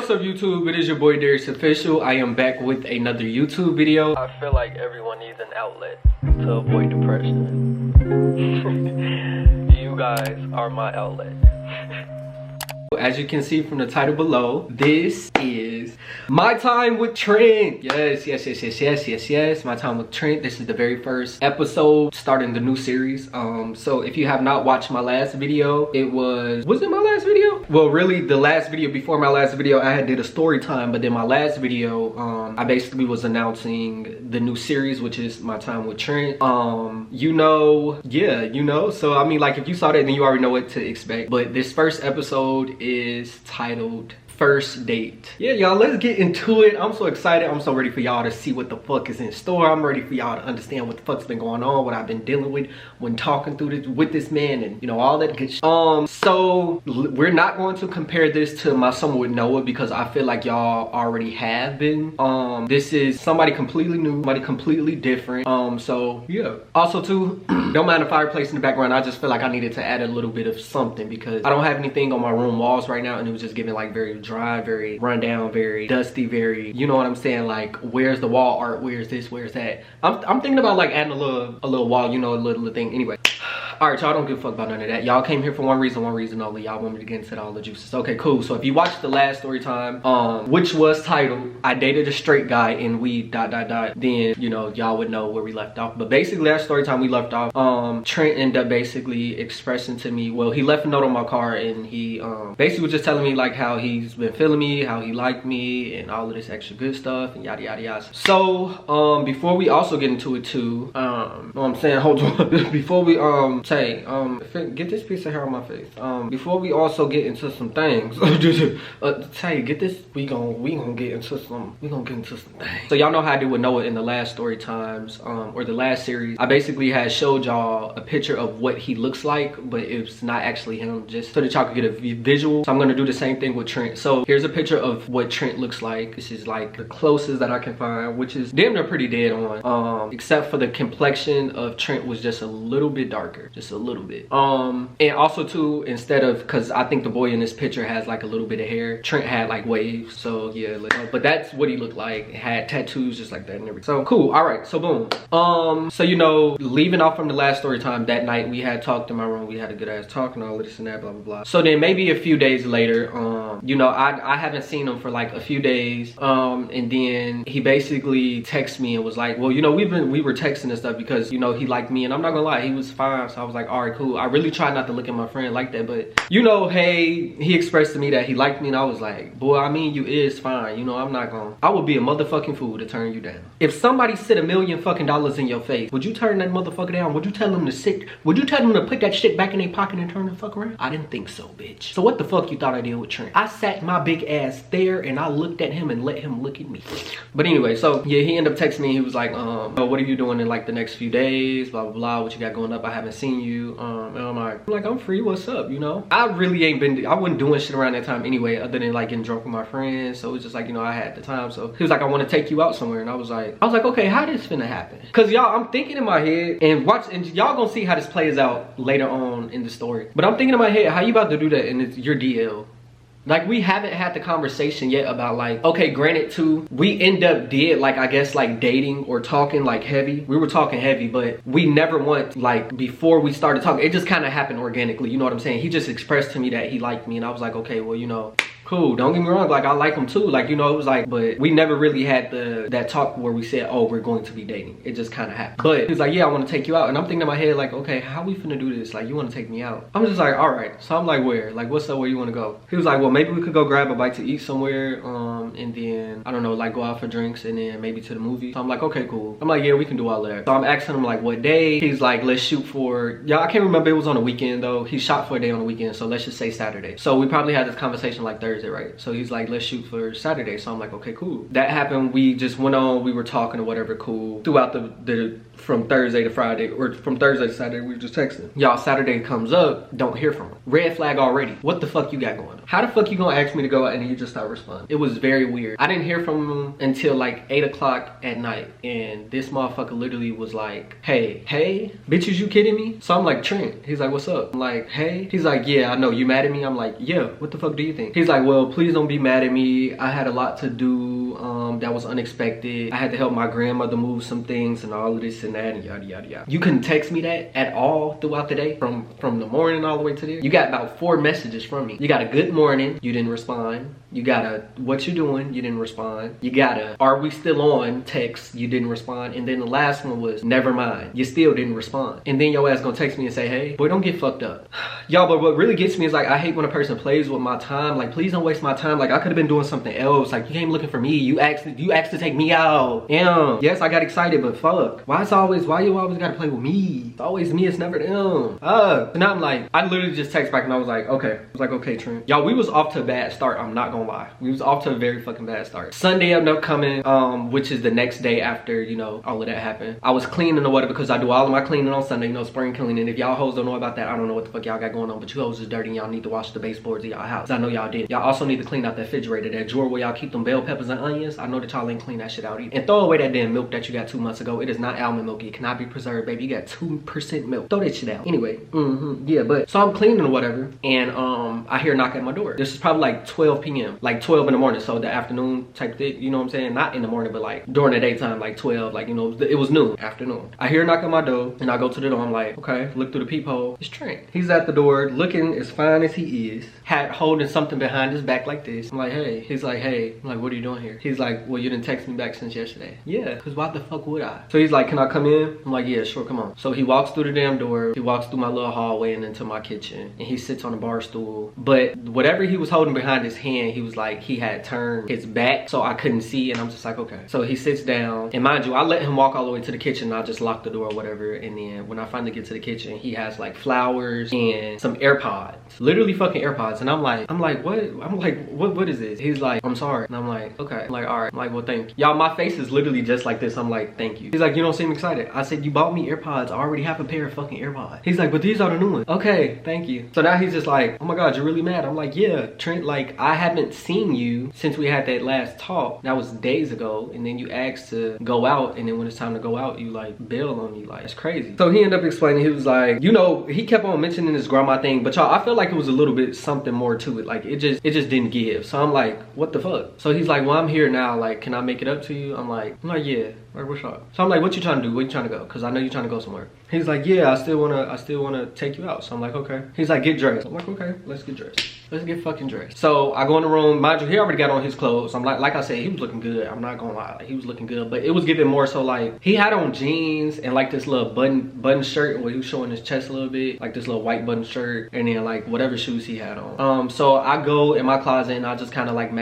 What's up YouTube? It is your boy Darriusofficiall. I am back with another YouTube video. I feel like everyone needs an outlet to avoid depression. You guys are my outlet. As you can see from the title below, this is my time with Trent. Yes. My time with Trent. This is the very first episode starting the new series. So if you have not watched my last video, was it my last video? Well, really the last video before my last video, I had did a story time, but then my last video, I basically was announcing the new series, which is my time with Trent. So I mean, like, if you saw that, then you already know what to expect. But this first episode is titled First Date. Yeah, y'all, let's get into it. I'm so excited. I'm so ready for y'all to see what the fuck is in store. I'm ready for y'all to understand what the fuck's been going on, what I've been dealing with when talking through this with this man, and you know, all that good shit. So we're not going to compare this to my Summer with Noah because I feel like y'all already have been. This is somebody completely new, somebody completely different. So yeah. Also too, don't mind the fireplace in the background. I just feel like I needed to add a little bit of something because I don't have anything on my room walls right now, and it was just giving like very dry, very rundown, very dusty, very, you know what I'm saying, like, where's the wall art, where's this, where's that. I'm thinking about like adding a little wall, you know, a little thing. Anyway, all right, y'all, don't give a fuck about none of that. Y'all came here for one reason only. Y'all want me to get into all the juices. Okay, cool. So if you watched the last story time, which was titled I Dated a Straight Guy and We ... then you know, y'all would know where we left off. But basically that story time we left off, Trent ended up basically expressing to me, well, he left a note on my car, and he basically was just telling me like how he's been feeling me, how he liked me, and all of this extra good stuff, and yada yada yada. So before we also get into it too, know what I'm saying, hold on. Before we get this piece of hair on my face, before we also get into some things, get this, we gonna get into some things. So y'all know how I did with Noah in the last story times, or the last series. I basically had showed y'all a picture of what he looks like, but it's not actually him, just so that y'all could get a visual. So I'm gonna do the same thing with Trent. So here's a picture of what Trent looks like. This is like the closest that I can find, which is damn near pretty dead on, except for the complexion of Trent was just a little bit darker, just a little bit. And also too, instead of, because I think the boy in this picture has like a little bit of hair, Trent had like waves. So yeah, but that's what he looked like. Had tattoos just like that and everything. So cool. All right, so boom. So you know, leaving off from the last story time, that night we had talked in my room, we had a good ass talk and all of this and that, blah blah blah. So then maybe a few days later, you know, I haven't seen him for like a few days, and then he basically texted me and was like, well, you know, we were texting and stuff because, you know, he liked me, and I'm not gonna lie, he was fine. So I was like, all right, cool. I really tried not to look at my friend like that, but you know, hey, he expressed to me that he liked me, and I was like, boy, I mean, you is fine, you know, I would be a motherfucking fool to turn you down. If somebody said $1 million fucking in your face, would you turn that motherfucker down? Would you tell them to sit? Would you tell them to put that shit back in their pocket and turn the fuck around? I didn't think so, bitch. So what the fuck you thought I did with Trent? I sat my big ass there and I looked at him and let him look at me. But anyway, so yeah, he ended up texting me. He was like, what are you doing in like the next few days? Blah blah blah. What you got going up? I haven't seen you. And I'm like, I'm free. What's up? You know, I wasn't doing shit around that time anyway, other than like getting drunk with my friends. So it was just like, you know, I had the time. So he was like, I want to take you out somewhere, and I was like, okay, how this finna happen? Cause y'all, I'm thinking in my head, and y'all gonna see how this plays out later on in the story. But I'm thinking in my head, how you about to do that and it's your DL? Like, we haven't had the conversation yet about like, okay, granted too, we end up like, I guess like dating or talking like heavy. We were talking heavy, but we never went like, before we started talking, it just kind of happened organically. You know what I'm saying? He just expressed to me that he liked me, and I was like, okay, well, you know, cool, don't get me wrong, like, I like him too, like, you know, it was like, but we never really had that talk where we said, oh, we're going to be dating. It just kind of happened. But he was like, yeah, I want to take you out, and I'm thinking in my head like, okay, how we finna do this? Like, you want to take me out? I'm just like, all right. So I'm like, where? Like, what's up? Where you want to go? He was like, well, maybe we could go grab a bite to eat somewhere, and then I don't know, like, go out for drinks, and then maybe to the movie. So I'm like, okay, cool. I'm like, yeah, we can do all of that. So I'm asking him like, what day? He's like, let's shoot for, yeah, I can't remember, it was on a weekend though. He shot for a day on the weekend, so let's just say Saturday. So we probably had this conversation like Thursday, right? So he's like, let's shoot for Saturday. So I'm like, okay, cool. That happened. We just went on, we were talking or whatever, cool. Throughout the from Thursday to Friday, or from Thursday to Saturday, we were just texting. Y'all, Saturday comes up, don't hear from him. Red flag already. What the fuck you got going on? How the fuck you gonna ask me to go out and you just start responding? It was very weird. I didn't hear from him until like 8 o'clock at night, and this motherfucker literally was like, hey, bitch, is you kidding me? So I'm like, Trent. He's like, what's up? I'm like, hey. He's like, yeah, I know, you mad at me? I'm like, yeah, what the fuck do you think? He's like, well, please don't be mad at me. I had a lot to do that was unexpected. I had to help my grandmother move some things and all of this and that and yada yada yada. You couldn't text me that at all throughout the day, from the morning all the way to there. You got about 4 messages from me. You got a good morning, you didn't respond. You got a what you doing, you didn't respond. You got a are we still on text, you didn't respond. And then the last one was never mind, you still didn't respond. And then your ass gonna text me and say, hey, boy, don't get fucked up. Y'all, but what really gets me is like, I hate when a person plays with my time. Like, please don't waste my time. Like, I could have been doing something else. Like, you came looking for me. You asked to take me out. Damn. Yes, I got excited, but fuck. Why you always gotta play with me? It's always me, it's never them. So now I'm like, I literally just text back and I was like, okay. I was like, okay, Trent. Y'all, we was off to a bad start. I'm not gonna lie. We was off to a very fucking bad start. Sunday ended up coming, which is the next day after, you know, all of that happened. I was cleaning the water because I do all of my cleaning on Sunday, you know, spring cleaning. If y'all hoes don't know about that, I don't know what the fuck y'all got going on, but you hoes is dirty and y'all need to wash the baseboards of y'all house. I know y'all did. Y'all also need to clean out that refrigerator, that drawer where y'all keep them bell peppers and onions. I know that y'all ain't clean that shit out either. And throw away that damn milk that you got 2 months ago. It is not almond milk. It cannot be preserved, baby. You got 2% milk. Throw that shit out. Anyway, yeah, but so I'm cleaning or whatever, and I hear a knock at my door. This is probably like 12 p.m. like 12 in the morning, so the afternoon type thing, you know what I'm saying? Not in the morning, but like during the daytime, like 12, like, you know, it was noon, afternoon. I hear a knock at my door, and I go to the door. I'm like, okay, look through the peephole. It's Trent. He's at the door, looking as fine as he is, holding something behind his back like this. I'm like, hey. He's like, hey. I'm like, what are you doing here? He's like, well, you didn't text me back since yesterday. Yeah, because why the fuck would I? So he's like, can I come in? I'm like, yeah, sure, come on. So he walks through the damn door. He walks through my little hallway and into my kitchen, and he sits on a bar stool. But whatever he was holding behind his hand, he was like, he had turned his back so I couldn't see, and I'm just like, okay. So he sits down, and mind you, I let him walk all the way to the kitchen, and I just lock the door or whatever. And then when I finally get to the kitchen, he has like flowers and some AirPods, literally fucking AirPods. And I'm like, what? I'm like, what is this? He's like, I'm sorry. And I'm like, okay. I'm like, all right. I'm like, well, thank you. Y'all, my face is literally just like this. I'm like, thank you. He's like, you don't seem excited. I said, you bought me AirPods. I already have a pair of fucking AirPods. He's like, but these are the new ones. Okay, thank you. So now he's just like, oh my God, you're really mad. I'm like, yeah, Trent, like, I haven't seen you since we had that last talk. That was days ago. And then you asked to go out. And then when it's time to go out, you like bail on me. Like, it's crazy. So he ended up explaining, he was like, you know, he kept on mentioning this grandma thing, but y'all, I feel like it was a little bit something more to it. Like, it just didn't give. So I'm like, what the fuck? So he's like, well, I'm here now. Like, can I make it up to you? I'm like, yeah. Like, what's up? So I'm like, what you trying to do? Where you trying to go? Because I know you're trying to go somewhere. He's like, yeah, I still wanna take you out. So I'm like, okay. He's like, get dressed. I'm like, okay, let's get dressed. Let's get fucking dressed. So I go in the room. Mind you, he already got on his clothes. I'm like I said, he was looking good. I'm not gonna lie, like, he was looking good. But it was giving more so like, he had on jeans and like this little button shirt where he was showing his chest a little bit, like this little white button shirt, and then like whatever shoes he had on. So I go in my closet and I just kind of like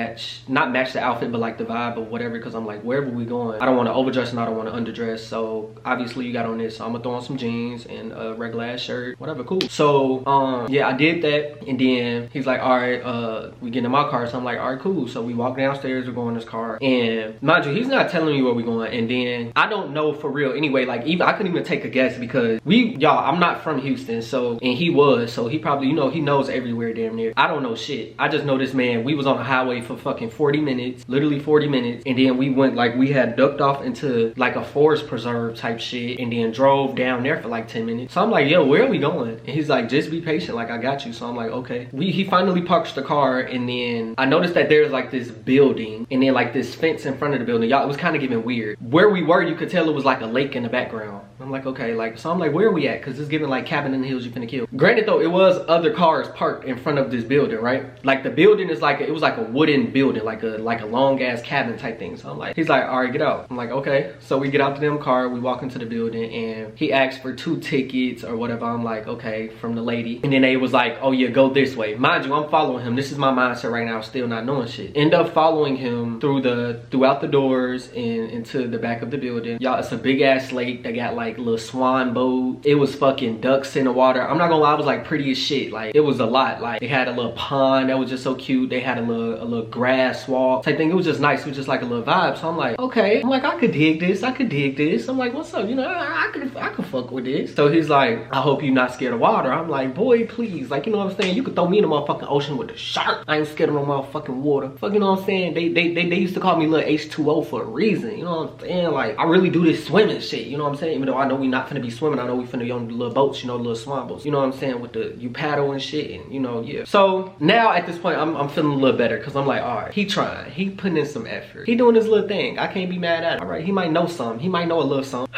not match the outfit, but like the vibe or whatever, because I'm like, wherever we going, I don't want to overdress and I don't want to underdress. So obviously you got on this, so I'm gonna throw on some jeans and a regular ass shirt, whatever, cool. So yeah, I did that, and then he's like, all right, we get in my car. So I'm like, all right, cool. So we walk downstairs, we're going in this car, and mind you, he's not telling me where we're going. And then I don't know for real anyway, like, even I couldn't even take a guess, because y'all, I'm not from Houston, so, and he was, so he probably, you know, he knows everywhere damn near. I don't know shit. I just know this man, we was on the highway for fucking 40 minutes, literally 40 minutes, and then we went, like, we had ducked off into like a forest preserve type shit, and then drove down there for like 10 minutes. So I'm like, yo, where are we going? And he's like, just be patient, like, I got you. So I'm like, okay. He finally parks the car, and then I noticed that there's like this building, and then like this fence in front of the building. Y'all, it was kind of getting weird. Where we were, you could tell it was like a lake in the background. I'm like, okay, like, so I'm like, where are we at? Because it's giving like cabin in the hills you finna kill. Granted though, it was other cars parked in front of this building, right? Like, the building is like, it was like a wooden building, like a long ass cabin type thing. So I'm like, he's like, all right, get out. I'm like, okay. So we get out the damn car, we walk into the building, and he asked for 2 tickets or whatever. I'm like, okay, from the lady. And then they was like, oh yeah, go this way. Mind you, I'm following him. This is my mindset right now, still not knowing shit. End up following him throughout the doors and into the back of the building. Y'all, it's a big ass lake. They got like little swan boat. It was fucking ducks in the water. I'm not gonna lie, it was like pretty as shit. Like, it was a lot. Like, they had a little pond that was just so cute. They had a little grass walk type thing. It was just nice. It was just like a little vibe. So I'm like, okay. I'm like, I could dig this. I could dig this. I'm like, what's up? You know, I could fuck with this. So he's like, I hope you're not scared of water. I'm like, boy, please. Like, you know what I'm saying? You could throw me in the motherfucking ocean with the shark. I ain't scared of no motherfucking water. Fuck, you know what I'm saying? They used to call me little H2O for a reason. You know what I'm saying? Like, I really do this swimming shit. You know what I'm saying? Even though I know we not finna be swimming, I know we finna be on the little boats, you know, little swan boats, you know what I'm saying, with the, you paddle and shit, and you know, yeah. So now at this point, I'm feeling a little better, because I'm like, all right, he trying, he putting in some effort, he doing his little thing, I can't be mad at him. All right, he might know something, he might know a little something.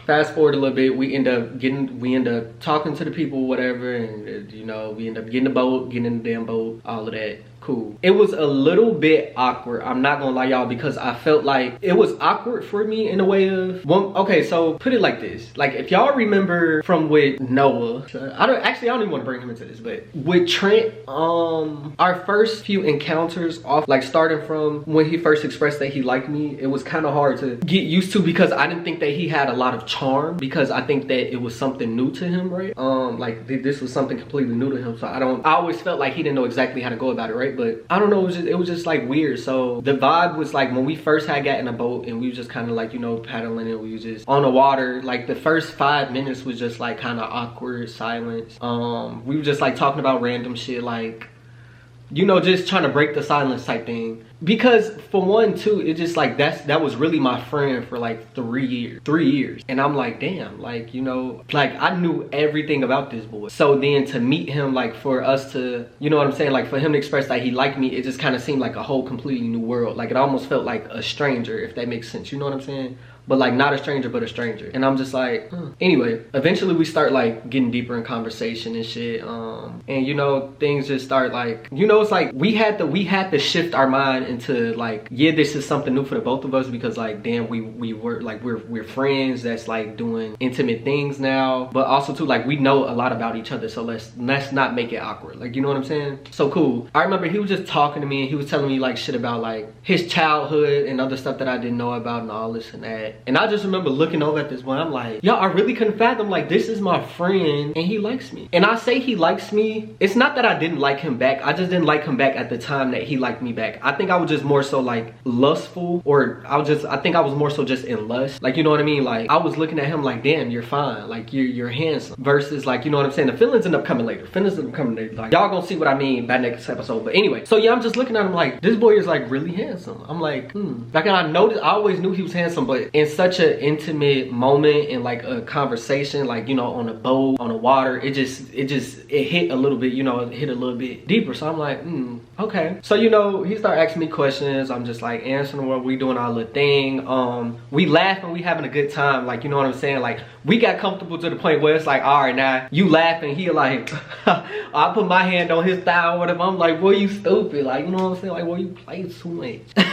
Fast forward a little bit, we end up talking to the people, whatever, and you know, we end up getting the boat, getting in the damn boat, all of that. Cool. It was a little bit awkward, I'm not gonna lie y'all, because I felt like it was awkward for me in a way of okay, so put it like this, like if y'all remember from with Noah, I don't even want to bring him into this, but with Trent, our first few encounters off, like starting from when he first expressed that he liked me, it was kind of hard to get used to, because I didn't think that he had a lot of charm, because I think that it was something new to him, right? Like this was something completely new to him, so I always felt like he didn't know exactly how to go about it, right? But I don't know, it was just like weird. So the vibe was like when we first had got in a boat and we was just kind of like, you know, paddling, and we was just on the water, like the first 5 minutes was just like kind of awkward silence. We were just like talking about random shit, like, you know, just trying to break the silence type thing. Because for one too, it just like that was really my friend for like 3 years. And I'm like, damn, like, you know, like I knew everything about this boy. So then to meet him, like for us to, you know what I'm saying, like for him to express that he liked me, it just kind of seemed like a whole completely new world. Like it almost felt like a stranger, if that makes sense, you know what I'm saying? But like not a stranger, but a stranger. And I'm just like, Anyway, eventually we start like getting deeper in conversation and shit. And you know, things just start like, you know, it's like we had to shift our mind into like, yeah, this is something new for the both of us, because like, damn, we were like, we're friends that's like doing intimate things now, but also too, like we know a lot about each other, so let's not make it awkward, like, you know what I'm saying? So cool. I remember he was just talking to me and he was telling me like shit about like his childhood and other stuff that I didn't know about and all this and that. And I just remember looking over at this one, I'm like, yo, I really couldn't fathom, like, this is my friend and he likes me. And I say he likes me, it's not that I didn't like him back, I just didn't like him back at the time that he liked me back. I think I was just more so like lustful, or I think I was more so just in lust, like, you know what I mean? Like I was looking at him like, damn, you're fine, like you're handsome, versus like, you know what I'm saying, the feelings end up coming later. Like y'all gonna see what I mean by next episode. But anyway, so yeah, I'm just looking at him like, this boy is like really handsome. I'm like, like, and I always knew he was handsome, but in such an intimate moment and like a conversation, like, you know, on a boat, on the water, it hit a little bit, you know, it hit a little bit deeper. So I'm like, okay. So, you know, he started asking me questions, I'm just like answering what we doing, our little thing. We laughing, we having a good time, like, you know what I'm saying? Like we got comfortable to the point where it's like, all right, now you laughing, he like I put my hand on his thigh or whatever, I'm like, boy, you stupid, like, you know what I'm saying, like, boy, you play too much.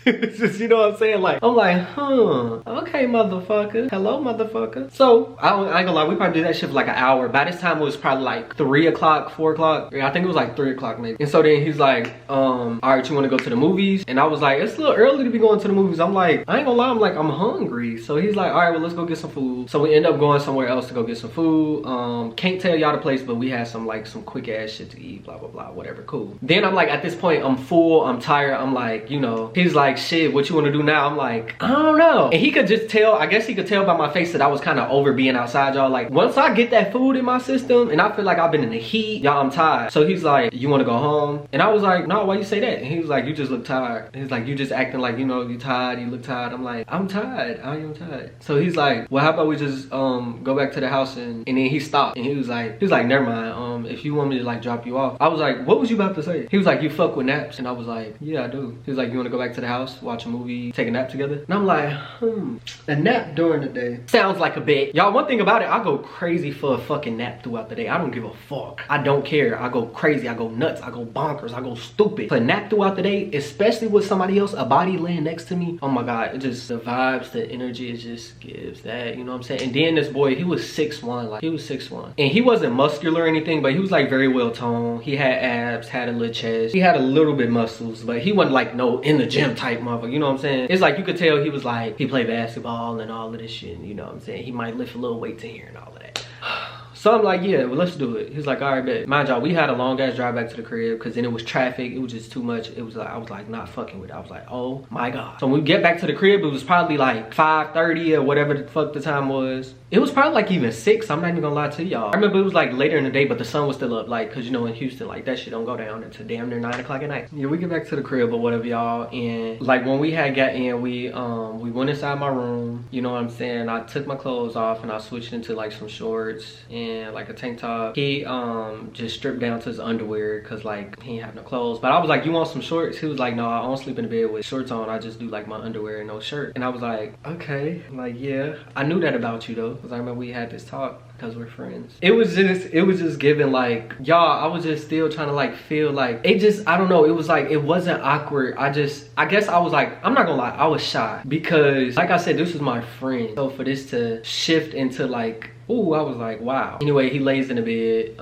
It's just, you know what I'm saying, like, I'm like, okay, motherfucker, hello, motherfucker. So I ain't gonna lie, we probably did that shit for like an hour. By this time it was probably like 3 o'clock, 4 o'clock. Yeah, I think it was like 3 o'clock maybe. And so then he's like, all right, you want to go to the movies? And I was like, it's a little early to be going to the movies. I'm like, I ain't gonna lie, I'm like, I'm hungry. So he's like, all right, well, let's go get some food. So we end up going somewhere else to go get some food. Can't tell y'all the place, but we had some like some quick ass shit to eat, blah blah blah, whatever, cool. Then I'm like, at this point, I'm full, I'm tired, I'm like, you know, he's like, shit, what you want to do now? I'm like, I don't know. And he could just tell, I guess he could tell by my face that I was kind of over being outside, y'all. Like once I get that food in my system and I feel like I've been in the heat, y'all, I'm tired. So he's like, you want to go home? And I was like, no, why you say that? And he was like, you just look tired. And he's like, you just acting like, you know, you tired, you look tired. I'm like, I'm tired, I am tired. So he's like, well, how about we just go back to the house? And then he stopped and he was like, never mind, if you want me to like drop you off. I was like, what was you about to say? He was like, you fuck with naps? And I was like, yeah, I do. He was like, you want to go back to the house, watch a movie, take a nap together? And I'm like, a nap during the day sounds like a bit. Y'all, one thing about it, I go crazy for a fucking nap throughout the day. I don't give a fuck. I don't care. I go crazy, I go nuts, I go bonkers, I go stupid. For a nap throughout the day, especially with somebody else, a body laying next to me, oh my god, it just, the vibes, the energy, it just gives that, you know what I'm saying? And then this boy, he was 6'1", like he was 6'1", and he wasn't muscular or anything, but he was like very well toned. He had abs, had a little chest, he had a little bit muscles, but he wasn't like no in the gym type motherfucker, you know what I'm saying? It's like you could tell he was like, he played basketball and all of this shit, you know what I'm saying? He might lift a little weight to here and all of that. So I'm like, yeah, well, let's do it. He's like, all right, bet. Mind y'all, we had a long ass drive back to the crib because then it was traffic. It was just too much. It was like, I was like not fucking with it. I was like, oh my God. So when we get back to the crib, it was probably like 5:30 or whatever the fuck the time was. It was probably like even 6. I'm not even gonna lie to y'all. I remember it was like later in the day, but the sun was still up. Like, cause you know in Houston, like that shit don't go down until damn near 9 o'clock at night. Yeah, we get back to the crib or whatever, y'all. And like when we had got in, we went inside my room. You know what I'm saying? I took my clothes off and I switched into like some shorts and like a tank top. He just stripped down to his underwear cause like he ain't have no clothes. But I was like, you want some shorts? He was like, no, I don't sleep in the bed with shorts on. I just do like my underwear and no shirt. And I was like, okay. I'm like, yeah. I knew that about you though. Cause I remember we had this talk because we're friends. It was just giving like, y'all, I was just still trying to like feel like, it just, I don't know. It was like, it wasn't awkward. I guess I was like, I'm not gonna lie, I was shy because like I said, this was my friend. So for this to shift into like, ooh, I was like, wow. Anyway, he lays in the bed,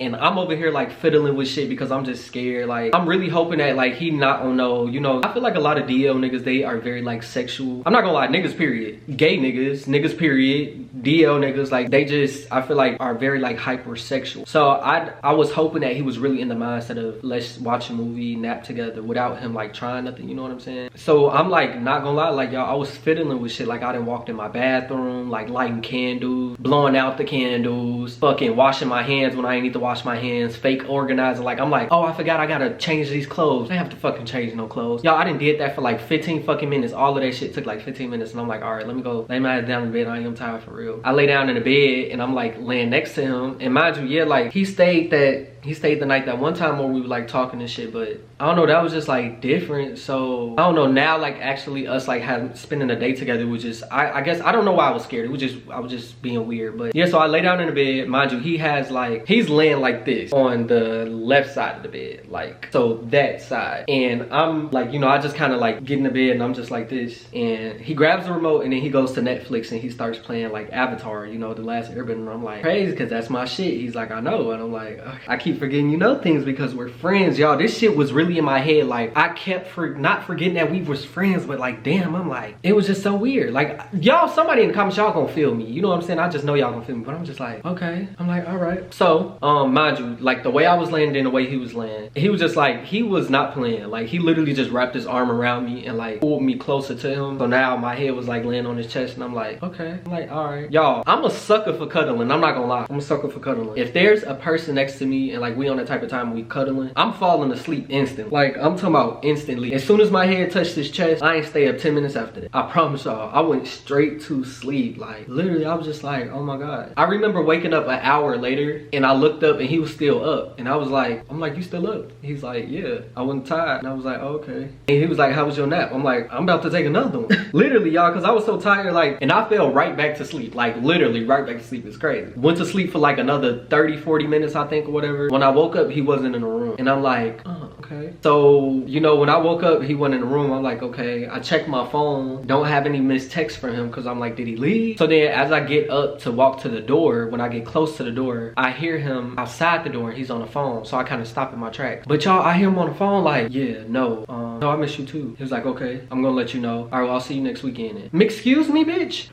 and I'm over here like fiddling with shit because I'm just scared. Like, I'm really hoping that like he not on no, you know, I feel like a lot of DL niggas, they are very like sexual. I'm not gonna lie, niggas period. Gay niggas period. DL niggas, like they just, I feel like are very like hypersexual. So I was hoping that he was really in the mindset of let's watch a movie, nap together without him like trying nothing, you know what I'm saying? So I'm like, not gonna lie, like y'all, I was fiddling with shit. Like I done walked in my bathroom, like lighting candles, blowing out the candles, fucking washing my hands when I ain't need to wash my hands, fake organizing. Like I'm like, oh, I forgot I gotta change these clothes. I have to fucking change no clothes. Y'all, I done did that for like 15 fucking minutes. All of that shit took like 15 minutes and I'm like, all right, let me go lay my ass down in the bed. I am tired for real. I lay down in the bed and I'm like laying next to him, and mind you, yeah, like he stayed the night that one time where we were like talking and shit, but I don't know, that was just like different. So I don't know, now like actually us like spending a day together was just, I guess I don't know why I was scared. It was just, I was just being weird. But yeah, so I lay down in the bed. Mind you, he's laying like this on the left side of the bed, like so that side, and I'm like, you know, I just kind of like get in the bed and I'm just like this, and he grabs the remote and then he goes to Netflix and he starts playing like Avatar, you know, The Last Airbender. And I'm like, crazy, because that's my shit. He's like, I know. And I'm like, okay. I keep forgetting, you know, things because we're friends. Y'all, this shit was really in my head. Like I kept not forgetting that we was friends, but like damn, I'm like, it was just so weird. Like y'all, somebody in the comments, y'all gonna feel me, you know what I'm saying? I just know y'all gonna feel me, but I'm just like, okay. I'm like, all right. So mind you, like the way I was laying and the way he was laying, he was just like, he was not playing. Like he literally just wrapped his arm around me and like pulled me closer to him. So now my head was like laying on his chest and I'm like, okay. I'm like, all right. Y'all, I'm a sucker for cuddling. I'm not gonna lie, I'm a sucker for cuddling. If there's a person next to me and like we on that type of time we cuddling, I'm falling asleep instantly. Like I'm talking about instantly. As soon as my head touched his chest, I ain't stay up 10 minutes after that. I promise y'all, I went straight to sleep. Like literally, I was just like, oh my God. I remember waking up an hour later and I looked up and he was still up. And I was like, I'm like, you still up? He's like, yeah, I wasn't tired. And I was like, oh, okay. And he was like, how was your nap? I'm like, I'm about to take another one. Literally, y'all, because I was so tired, like, and I fell right back to sleep. Like literally right back to sleep. It's crazy. Went to sleep for like another 30-40 minutes, I think, or whatever. When I woke up, he wasn't in the room. And I'm like, oh, okay. So, you know, when I woke up, he wasn't in the room. I'm like, okay. I checked my phone. Don't have any missed texts from him because I'm like, did he leave? So then as I get up to walk to the door, when I get close to the door, I hear him outside the door and he's on the phone. So I kind of stop in my tracks. But y'all, I hear him on the phone like, yeah, no, I miss you too. He was like, okay, I'm gonna let you know. All right, well, I'll see you next weekend. Excuse me, bitch?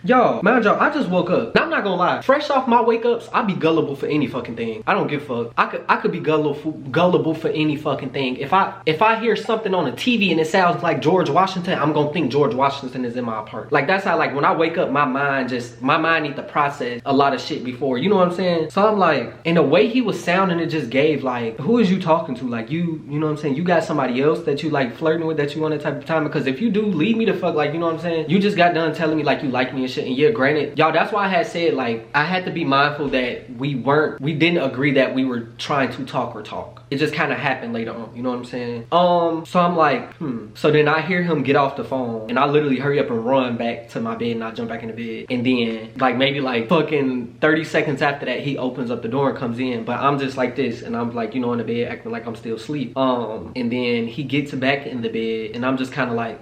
Y'all, mind y'all, I just woke up. Now, I'm not gonna lie. Fresh off my wake ups, I be gullible for any fucking thing. I don't give a fuck. I could be gullible for any fucking thing. If I hear something on the TV and it sounds like George Washington, I'm gonna think George Washington is in my apartment. Like that's how, like when I wake up, my mind need to process a lot of shit before. You know what I'm saying? So I'm like, and the way he was sounding, it just gave like, who is you talking to? Like you know what I'm saying? You got somebody else that you like flirting with, that you want that type of time? Because if you do, leave me the fuck, like, you know what I'm saying? You just got done telling me like you like me and shit. And yeah, granted, y'all, that's why I had said like I had to be mindful that we didn't agree that we were trying to talk or talk. It just kind of happened later on, you know what I'm saying? So I'm like, So then I hear him get off the phone and I literally hurry up and run back to my bed and I jump back in the bed. And then like maybe like fucking 30 seconds after that, he opens up the door and comes in. But I'm just like this and I'm like, you know, in the bed acting like I'm still asleep. And then he gets back in the bed and I'm just kind of like,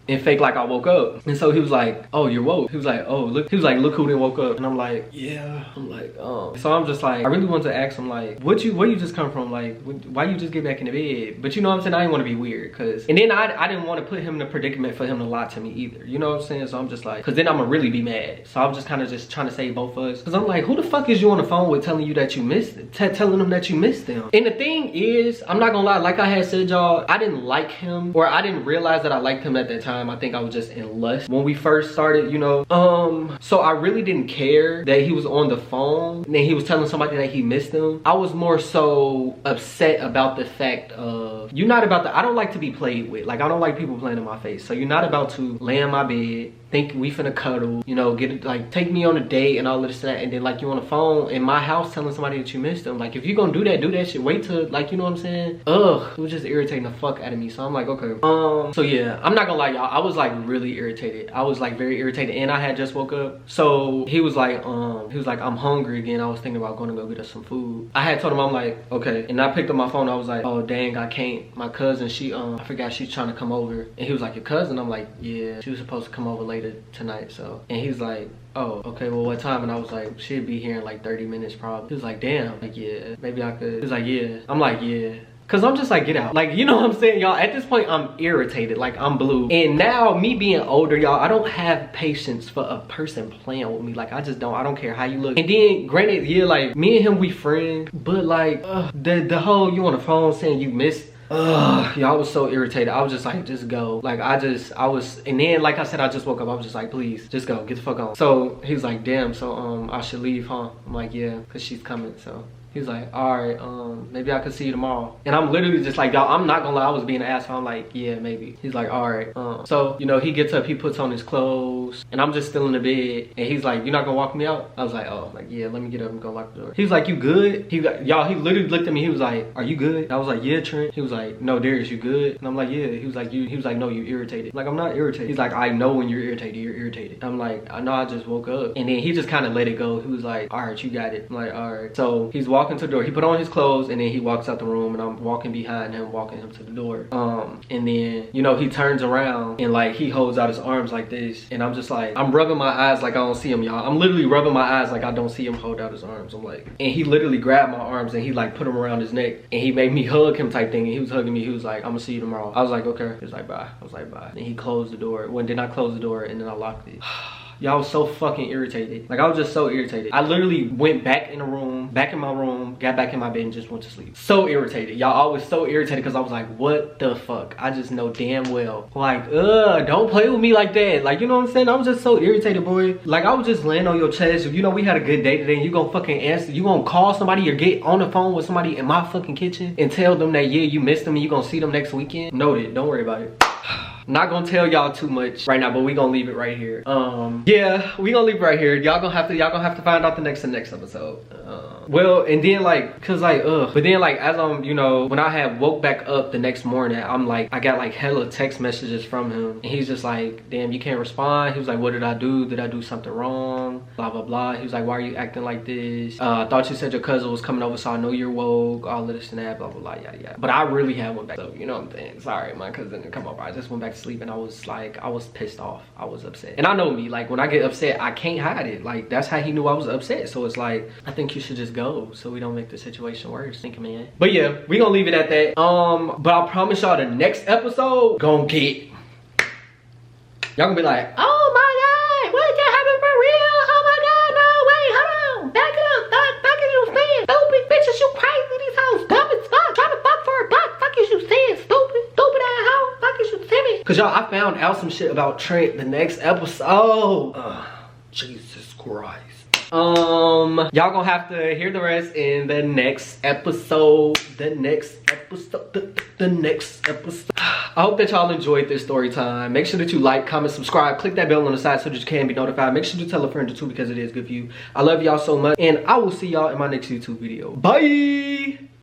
and fake like I woke up. And so he was like, oh, you're woke. He was like, oh, look. He was like, look who didn't woke up. And I'm like, yeah. I'm like, oh. So I'm just like, I really wanted to ask him like, where you just come from? Like, why you just get back in the bed? But you know what I'm saying? I didn't want to be weird, cause, and then I didn't want to put him in a predicament for him to lie to me either. You know what I'm saying? So I'm just like, cause then I'm gonna really be mad. So I'm just kind of just trying to save both of us. Cause I'm like, who the fuck is you on the phone with telling you that you missed it? Telling them that you missed them. And the thing is, I'm not gonna lie, like I had said, y'all, I didn't like him, or I didn't realize that I liked him at that time. I think I was just in lust when we first started, you know. So I really didn't care that he was on the phone and then he was telling somebody that he missed them. I was more so upset about the fact of, you're not about to, I don't like to be played with. Like, I don't like people playing in my face. So you're not about to lay in my bed, think we finna cuddle, you know, get it, like, take me on a date and all of this and that, and then like you on the phone in my house telling somebody that you missed them. Like, if you're gonna do that shit. Wait till, like, you know what I'm saying? Ugh, it was just irritating the fuck out of me. So I'm like, okay. So yeah, I'm not gonna lie, y'all, I was like really irritated. I was like very irritated, and I had just woke up. So he was like, I'm hungry again. I was thinking about going to go get us some food. I had told him, I'm like, okay. And I picked up my phone. I was like, oh dang, I can't. My cousin, she I forgot she's trying to come over. And he was like, your cousin? I'm like, yeah, she was supposed to come over later tonight. So, and he's like, oh, okay, well, what time? And I was like, she'd be here in like 30 minutes probably. He was like, damn. Like, yeah, maybe I could. He was like, yeah. I'm like, yeah. Cause I'm just like, get out. Like, you know what I'm saying, y'all? At this point, I'm irritated. Like, I'm blue. And now, me being older, y'all, I don't have patience for a person playing with me. Like, I just don't. I don't care how you look. And then, granted, yeah, like, me and him, we friends. But, like, the whole, you on the phone saying you missed. Y'all, I was so irritated. I was just like, just go. Like, I was, and then, like I said, I just woke up. I was just like, please, just go. Get the fuck on. So, he was like, damn, so, I should leave, huh? I'm like, yeah, cause she's coming, so. He was like, all right, maybe I could see you tomorrow. And I'm literally just like, y'all, I'm not gonna lie, I was being an asshole. I'm like, yeah, maybe. He's like, all right. So, you know, he gets up, he puts on his clothes, and I'm just still in the bed. And he's like, you're not gonna walk me out? I was like, oh, like, yeah, let me get up and go lock the door. He was like, you good? Y'all, he literally looked at me. He was like, are you good? I was like, yeah, Trent. He was like, no, Darrius, you good? And I'm like, yeah. He was like, no, you irritated. I'm like, I'm not irritated. He's like, I know when you're irritated, you're irritated. I'm like, I know, I just woke up. And then he just kind of let it go. He was like, all right, you got it. I'm like, all right. So he's walking to the door. He put on his clothes, and then he walks out the room, and I'm walking behind him, walking him to the door. And then, you know, he turns around and like he holds out his arms like this, and I'm just like, I'm rubbing my eyes like I don't see him, y'all. I'm literally rubbing my eyes like I don't see him hold out his arms. I'm like, and he literally grabbed my arms and he like put them around his neck, and he made me hug him type thing. And he was hugging me. He was like, I'm gonna see you tomorrow. I was like, okay. He was like, bye. I was like, bye. And he closed the door. When did I close the door, and then I locked it. Y'all, was so fucking irritated. Like, I was just so irritated. I literally went back in the room, back in my room, got back in my bed and just went to sleep. So irritated. Y'all, I was so irritated because I was like, what the fuck? I just know damn well. Like, don't play with me like that. Like, you know what I'm saying? I was just so irritated, boy. Like, I was just laying on your chest. You know, we had a good day today, and you gonna fucking answer. You gonna call somebody or get on the phone with somebody in my fucking kitchen and tell them that, yeah, you missed them and you gonna see them next weekend? Noted. Don't worry about it. Not gonna tell y'all too much right now, but we gonna leave it right here. Yeah, we gonna leave it right here. Y'all gonna have to find out the next episode. Well, and then like, cause like, but then like, as I'm, you know, when I had woke back up the next morning, I'm like, I got like hella text messages from him, and he's just like, damn, you can't respond. He was like, what did I do? Did I do something wrong? Blah blah blah. He was like, why are you acting like this? I thought you said your cousin was coming over, so I know you're woke. All of this and that, blah blah blah, yada yada. But I really had went back. So you know what I'm saying? Sorry, my cousin didn't come over. I just went back to sleep, and I was like, I was pissed off. I was upset, and I know me. Like, when I get upset, I can't hide it. Like, that's how he knew I was upset. So it's like, I think you should just go, so we don't make the situation worse. Think, man. But yeah, we gonna leave it at that. But I promise y'all, the next episode gonna get, y'all gonna be like, oh my god, what did that happen for real? Oh my god, no, wait, hold on, back it up, fuck is you saying? Stupid bitches, you crazy, these hoes dumb as fuck, trying to fuck for a buck, fuck is you saying? Stupid ass hoe, fuck is you saying? Cause y'all, I found out some shit about Trent the next episode. Jesus Christ. Y'all gonna have to hear the rest in the next episode. The next episode. I hope that y'all enjoyed this story time. Make sure that you like, comment, subscribe, click that bell on the side so that you can be notified. Make sure to tell a friend or two because it is good for you. I love y'all so much, and I will see y'all in my next YouTube video. Bye.